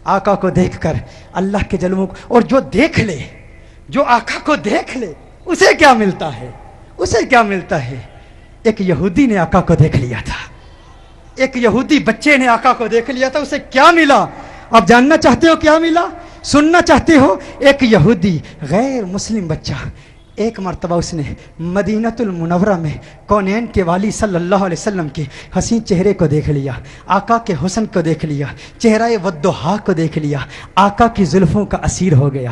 آقا کو دیکھ کر اللہ کے جلووں کو، اور جو دیکھ لے، جو آقا کو دیکھ لے، اسے کیا ملتا ہے؟ اسے کیا ملتا ہے؟ ایک یہودی نے آقا کو دیکھ لیا تھا، ایک یہودی بچے نے آقا کو دیکھ لیا تھا، اسے کیا ملا؟ آپ جاننا چاہتے ہو کیا ملا؟ سننا چاہتے ہو؟ ایک یہودی غیر مسلم بچہ، ایک مرتبہ اس نے مدینۃ المنورہ میں کونین کے والی صلی اللہ علیہ وسلم کے حسین چہرے کو دیکھ لیا، آقا کے حسن کو دیکھ لیا، چہرہ والضحیٰ کو دیکھ لیا، آقا کی زلفوں کا اسیر ہو گیا،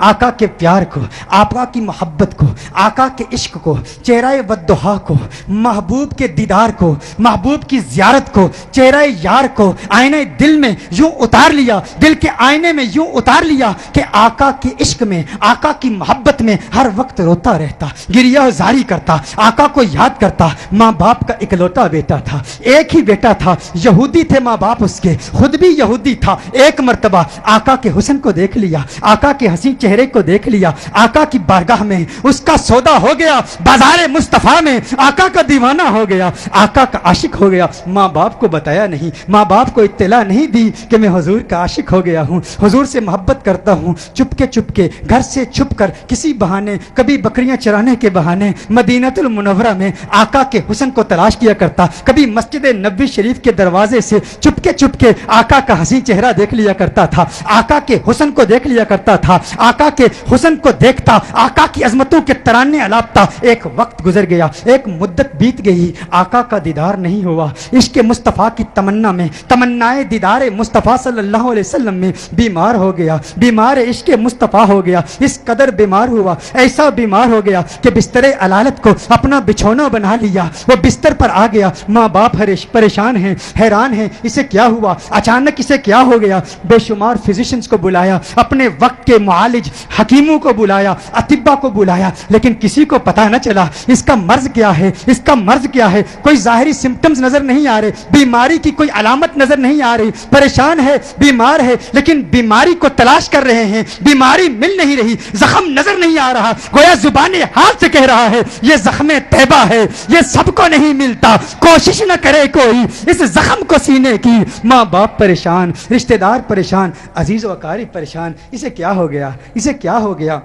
آقا کے پیار کو، آقا کی محبت کو، آقا کے عشق کو، چہرہ والضحیٰ کو، محبوب کے دیدار کو، محبوب کی زیارت کو، چہرہ یار کو آئینہ دل میں یوں اتار لیا، دل کے آئینے میں یوں اتار لیا کہ آقا کے عشق میں، آقا کی محبت میں ہر وقت روتا رہتا، گریہ زاری کرتا، آقا کو یاد کرتا۔ ماں باپ کا اکلوتا بیٹا تھا، ایک ہی بیٹا تھا، یہودی تھے ماں باپ اس کے، خود بھی یہودی تھا۔ ایک مرتبہ آقا کے حسن کو دیکھ لیا، آقا کے حسین چہرے کو دیکھ لیا، آقا کی بارگاہ میں اس کا سودا ہو گیا، بازار مصطفیٰ میں آقا کا دیوانہ ہو گیا، آقا کا عاشق ہو گیا۔ ماں باپ کو بتایا نہیں، ماں باپ کو اطلاع نہیں دی کہ میں حضور کا عاشق ہو گیا ہوں، حضور سے محبت کرتا ہوں۔ چپ کے گھر سے چھپ کر کسی بہانے، کبھی بکریاں چرانے کے بہانے مدینۃ المنورہ میں آقا کے حسن کو تلاش کیا کرتا، کبھی مسجد نبوی شریف کے دروازے سے چپ کے آقا کا حسین چہرہ دیکھ لیا کرتا تھا، آقا کے حسن کو دیکھ لیا کرتا تھا، آقا کے حسن کو دیکھتا، آقا کی عظمتوں کے ترانے الاپتا۔ ایک وقت گزر گیا، ایک مدت بیت گئی، آقا کا دیدار نہیں ہوا۔ عشق مصطفیٰ کی تمنا میں، تمنائے دیدار مصطفیٰ صلی اللہ علیہ وسلم میں بیمار ہو گیا، بیمار عشق مصطفیٰ ہو گیا، اس قدر بیمار ہوا، ایسا بیمار ہو گیا کہ بستر علالت کو اپنا بچھونا بنا لیا، وہ بستر پر آ گیا۔ ماں باپ پریشان ہیں، حیران ہیں، اسے کیا ہوا، اچانک اسے کیا ہو گیا۔ بے شمار فزیشنز کو بلایا، اپنے وقت کے معالج حکیموں کو بلایا، اطباء کو بلایا، لیکن کسی کو پتہ نہ چلا اس کا مرض کیا ہے، اس کا مرض کیا ہے۔ کوئی ظاہری سمپٹمز نظر نہیں آ رہے، بیماری کی کوئی علامت نظر نہیں آ رہی، پریشان ہے، بیمار ہے، لیکن بیماری کو تلاش کر رہے ہیں، بیماری مل نہیں رہی، زخم نظر نہیں آ رہا، گویا زبان حال سے کہہ رہا ہے یہ زخم طیبہ ہے، یہ سب کو نہیں ملتا، کوشش نہ کرے کوئی اس زخم کو سینے کی۔ ماں باپ پریشان، رشتہ دار پریشان، عزیز و اقارب پریشان، اسے کیا ہو گیا، اسے کیا ہو گیا،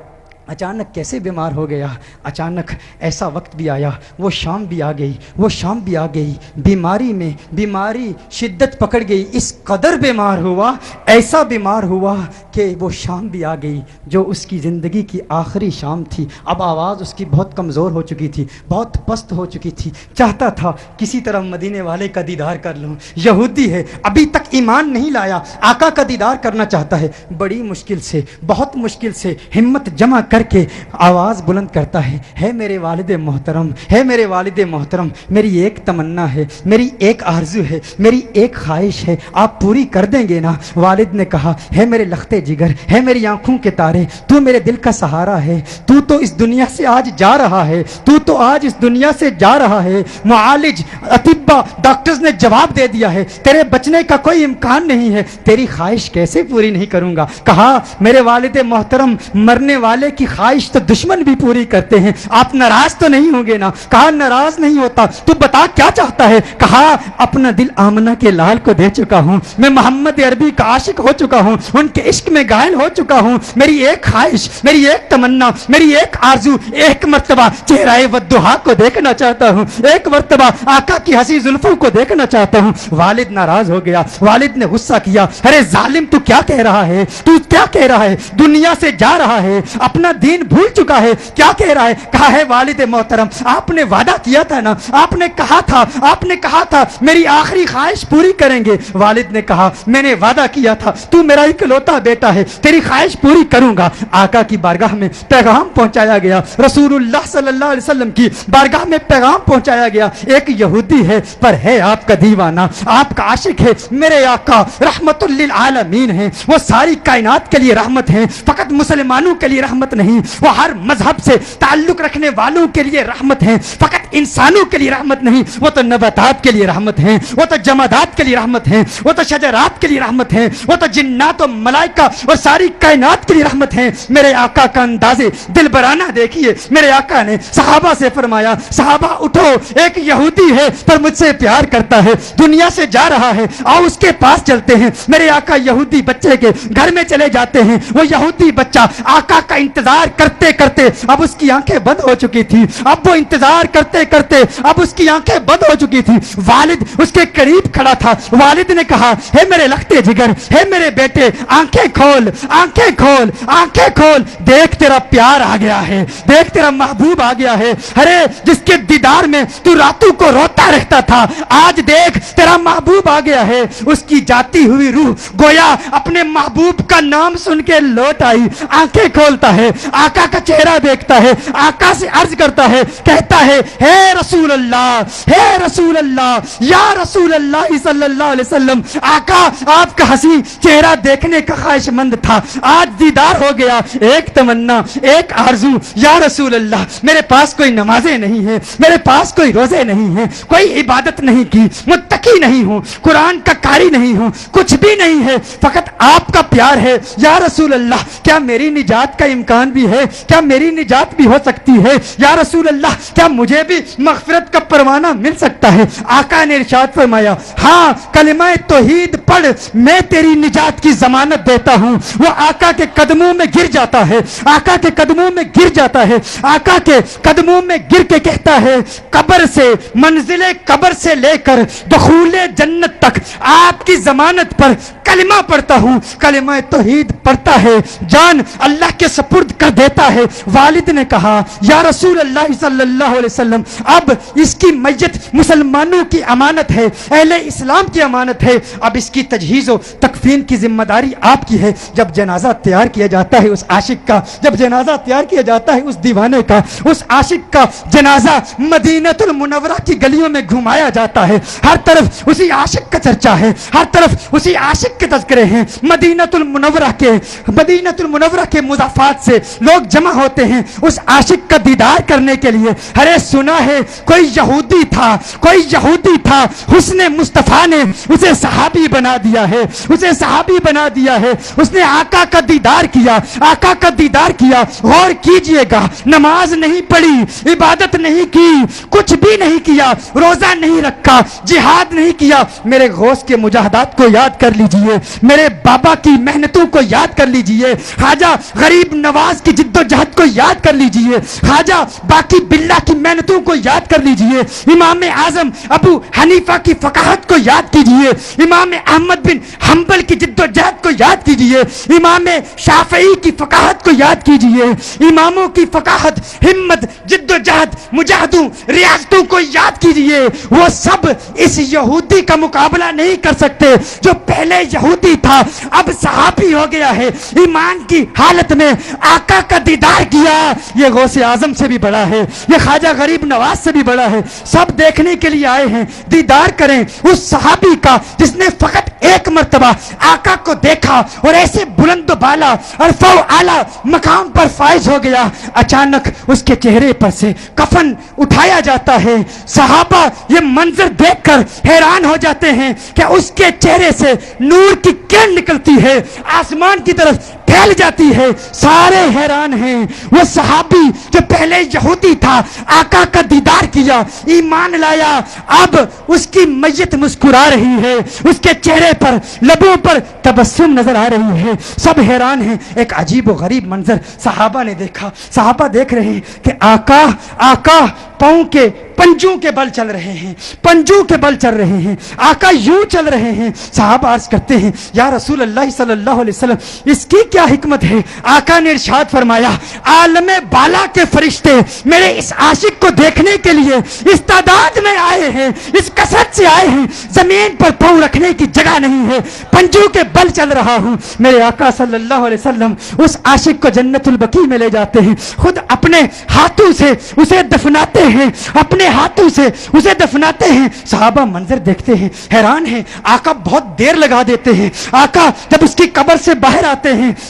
اچانک کیسے بیمار ہو گیا۔ اچانک ایسا وقت بھی آیا، وہ شام بھی آ گئی، وہ شام بھی آ گئی، بیماری میں بیماری شدت پکڑ گئی، اس قدر بیمار ہوا، ایسا بیمار ہوا کہ وہ شام بھی آ گئی جو اس کی زندگی کی آخری شام تھی۔ اب آواز اس کی بہت کمزور ہو چکی تھی، بہت پست ہو چکی تھی، چاہتا تھا کسی طرح مدینے والے کا دیدار کر لوں۔ یہودی ہے، ابھی تک ایمان نہیں لایا، آقا کا دیدار کرنا چاہتا ہے، بڑی مشکل سے، بہت مشکل سے ہمت جمع کر کے آواز بلند کرتا ہے میرے والد محترم، ہے میرے والد محترم، میری ایک تمنا ہے، میری ایک آرزو ہے، میری ایک خواہش ہے، آپ پوری کر دیں گے نا؟ والد نے کہا، ہے میرے لختے جگر، ہے میری آنکھوں کے تارے، تو میرے دل کا سہارا ہے، تو اس دنیا سے آج جا رہا ہے، تو آج اس دنیا سے جا رہا ہے۔ معالج، اطباء، ڈاکٹرز نے جواب دے دیا ہے تیرے بچنے کا کوئی امکان نہیں ہے، تیری خواہش کیسے پوری نہیں کروں گا؟ کہا، میرے والد محترم، مرنے والے کی خواہش تو دشمن بھی پوری کرتے ہیں، آپ ناراض تو نہیں ہوں گے نا؟ کہا، ناراض نہیں ہوتا، تو بتا کیا چاہتا ہے؟ کہا، اپنا دل آمنہ کے لال کو دے چکا ہوں، میں محمد عربی کا عاشق ہو چکا ہوں، ان کے عشق میں گائل ہو چکا ہوں، میری ایک خواہش، میری ایک تمنا، میری ایک آرزو، ایک مرتبہ چہرہ والضحیٰ کو دیکھنا چاہتا ہوں، ایک مرتبہ آقا کی حسین زلفوں کو دیکھنا چاہتا ہوں۔ والد ناراض ہو گیا، والد نے غصہ کیا، ارے ظالم تو کیا کہہ رہا ہے، تو کیا کہہ رہا ہے؟ دنیا سے جا رہا ہے، اپنا دین بھول چکا ہے، کیا کہہ رہا ہے؟ کہا، ہے والد محترم، آپ نے وعدہ کیا تھا نا، آپ نے کہا تھا میری آخری خواہش پوری کریں گے۔ والد نے کہا، میں نے وعدہ کیا تھا، تو میرا اکلوتا بیٹا ہے، تیری خواہش پوری کروں گا۔ آقا کی بارگاہ میں پیغام پہنچایا گیا، رسول اللہ صلی اللہ علیہ وسلم کی بارگاہ میں پیغام پہنچایا گیا، ایک یہودی ہے پر ہے آپ کا دیوانہ، آپ کا عاشق ہے، میرے آقا رحمت للعالمین ہیں، وہ ساری کائنات کے لیے رحمت ہیں، فقط مسلمانوں کے لیے رحمت نہیں، وہ ہر مذہب سے تعلق رکھنے والوں کے لیے رحمت ہیں، فقط انسانوں کے لیے رحمت نہیں، وہ تو نباتات کے لیے رحمت ہیں، وہ تو جمادات کے لیے رحمت ہیں، وہ تو شجرات کے لیے رحمت ہیں، وہ تو جنات و ملائکہ اور ساری کائنات کے لیے رحمت ہیں۔ میرے آقا کا انداز دل برانہ دیکھیے، میرے آقا نے صحابہ سے فرمایا صحابہ اٹھو، ایک یہودی ہے پر مجھ سے پیار کرتا ہے، دنیا سے جا رہا ہے، آؤ اس کے پاس چلتے ہیں۔ میرے آقا یہودی بچے کے گھر میں چلے جاتے ہیں، وہ یہودی بچہ آقا کا انتظار کرتے کرتے اب اس کی آنکھیں بند ہو چکی تھی، اب وہ انتظار کرتے کرتے اب اس کی آنکھیں بند ہو چکی تھی، والد اس کے قریب کھڑا تھا، والد نے کہا ہے میرے لختے جگر، ہے میرے بیٹے آنکھیں کھول، آنکھیں کھول، آنکھیں کھول، دیکھ تیرا پیار آ گیا ہے، دیکھ تیرا محبوب آ گیا ہے، ارے جس کے دیدار میں تو راتوں کو روتا رہتا تھا، آج دیکھ تیرا محبوب آ گیا ہے۔ اس کی جاتی ہوئی روح گویا اپنے محبوب کا نام سن کے لوٹ آئی، آنکھیں کھولتا ہے، آقا کا چہرہ دیکھتا ہے، آقا سے عرض کرتا ہے، کہتا ہے ہے رسول اللہ، ہے رسول اللہ، یا رسول اللہ صلی اللہ علیہ وسلم، آقا آپ کا حسین چہرہ دیکھنے کا خواہش مند تھا، آج دیدار ہو گیا، ایک تمنا، ایک آرزو، یا رسول اللہ میرے پاس کوئی نمازیں نہیں ہیں، میرے پاس کوئی روزے نہیں ہیں، کوئی عبادت نہیں کی، متقی نہیں ہوں، قرآن کا قاری نہیں ہوں، کچھ بھی نہیں ہے، فقط آپ کا پیار ہے، یا رسول اللہ کیا میری نجات کا امکان بھی ہے، کیا میری نجات بھی ہو سکتی ہے، یا رسول اللہ کیا مجھے بھی مغفرت کا پروانہ مل سکتا ہے؟ آقا نے ارشاد فرمایا ہاں کلمہ توحید پڑھ، میں تیری نجات کی ضمانت دیتا ہوں۔ وہ آقا کے قدموں میں گر جاتا ہے، آقا کے قدموں میں گر جاتا ہے، آقا کے قدموں میں گر کے کہتا ہے قبر سے، منزل قبر سے لے کر دخول جنت تک آپ کی ضمانت پر کلمہ پڑھتا ہوں، کلمہ توحید پڑھتا ہے، جان اللہ کے سپرد کر دیتا ہے۔ والد نے کہا یا رسول اللہ صلی اللہ علیہ وسلم اب اس کی میت مسلمانوں کی امانت ہے، اہل اسلام کی امانت ہے، اب اس کی تجہیز و تکفین کی ذمہ داری آپ کی ہے۔ جب جنازہ تیار کیا جاتا ہے اس عاشق کا، جب جنازہ تیار کیا جاتا ہے اس دیوانے کا، اس عاشق کا جنازہ مدینہ المنورہ کی گلیوں میں گھمایا جاتا ہے، ہر طرف اسی عاشق کا چرچا ہے، ہر طرف اسی عاشق کے تذکرے ہیں۔ مدینہ المنورہ کے مضافات سے لوگ جمع ہوتے ہیں اس عاشق کا دیدار کرنے کے لیے۔ ارے سنا ہے کوئی یہودی تھا، حسن مصطفیٰ نے اسے صحابی بنا دیا ہے، اسے صحابی بنا دیا ہے، اس نے آقا کا دیدار کیا، آقا کا دیدار کیا۔ غور کیجئے گا، نماز نہیں پڑھی، عبادت نہیں کی، کچھ بھی نہیں کیا، روزہ نہیں رکھا، جہاد نہیں کیا، میرے غوث کے مجاہدات کو یاد کر لیجئے، میرے بابا کی محنتوں کو یاد کر لیجئے، خواجہ غریب نواز کی جد و جہد کو یاد کر لیجئے، خواجہ باقی باللہ کی محنتوں کو یاد کر لیجئے، امام اعظم ابو حنیفہ کی فقاہت کو یاد کیجئے، امام احمد بن حنبل کی جد و جہد کو یاد کیجئے، امام شافعی کی فقاہت کو یاد کیجئے، اماموں کی فقاہت، ہمت، جد و جہد، مجاہدوں، ریاستوں کو یاد کیجئے۔ وہ سب اس یہودی کا مقابلہ نہیں کر سکتے جو پہلے یہودی تھا اب صحابی ہو گیا ہے، ایمان کی حالت میں آقا کا دیدار کیا۔ یہ غوث اعظم سے بھی بڑا ہے، یہ خواجہ غریب نواز سے بھی بڑا ہے، سب دیکھنے کے لیے آئے ہیں، دیدار کریں اس صحابی کا جس نے فقط ایک مرتبہ آقا کو دیکھا اور ایسے بلند و بالا عرفہ و اعلیٰ مقام پر فائز ہو گیا۔ اچانک اس کے چہرے پر سے کفن اٹھایا جاتا ہے، صحابہ یہ منظر دیکھ کر حیران ہو جاتے ہیں کہ اس کے چہرے سے نور کی کرن نکلتی ہے، آسمان کی طرف پھیل جاتی ہے، سارے حیران ہیں۔ وہ صحابی جو پہلے یہودی تھا آقا کا دیدار کیا، ایمان لایا، اب اس کی میت مسکرا رہی ہے، اس کے چہرے پر، لبوں پر تبسم نظر آ رہی ہے، سب حیران ہیں۔ ایک عجیب و غریب منظر صحابہ نے دیکھا، صحابہ دیکھ رہے ہیں کہ آقا پاؤں کے پنجوں کے بل چل رہے ہیں، پنجوں کے بل چل رہے ہیں، آقا یوں چل رہے ہیں۔ صحابہ عرض کرتے ہیں یا رسول اللہ صلی اللہ علیہ وسلم اس کی کیا حکمت ہے؟ آقا نے ارشاد فرمایا عالم بالا کے فرشتے میرے اس عاشق کو دیکھنے کے لیے اس تعداد میں آئے ہیں، اس کثرت سے آئے ہیں، زمین پر پاؤں رکھنے کی جگہ نہیں ہے، پنجوں کے بل چل رہا ہوں۔ میرے آقا صلی اللہ علیہ وسلم اس عاشق کو جنت البقیع میں لے جاتے ہیں، خود اپنے ہاتھوں سے اسے دفناتے ہیں، اپنے ہاتھوں سے اسے دفناتے ہیں۔ صحابہ منظر دیکھتے ہیں، حیران ہیں، آقا بہت دیر لگا دیتے ہیں، آقا جب اس کی قبر سے باہر آتے ہیں